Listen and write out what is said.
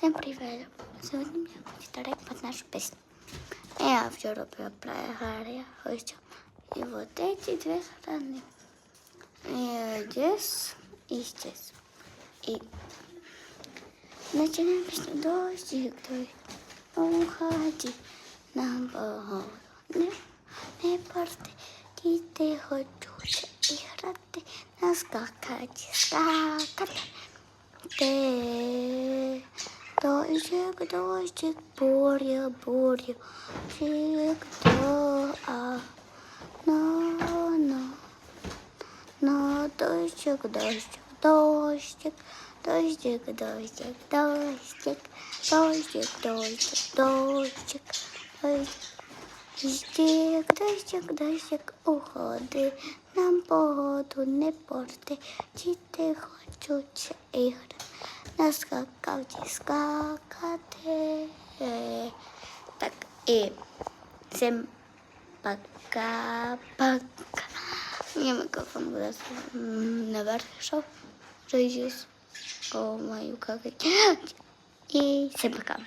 Всем привет! Сегодня я буду старать под нашу песню. Я все роблю проиграю. И вот эти две стороны. И здесь, и здесь. И начинаем песню. Дождик, уходи на погоду. Не порти, діти хочуть і грати, наскакати, скакати. Дождик, дождик, буря, буря, дождик, дождик, дождик, дождик, дождик, дождик, дождик, дождик, дождик, дождик, дождик, дождик, дождик, уходи, нам погоду не порти, діти хочуть ігри, наскакати, скакати. Так, і всім пока-пока. Мне микрофон буде наверх йшов, вже здесь. О, мою какать. І всім пока.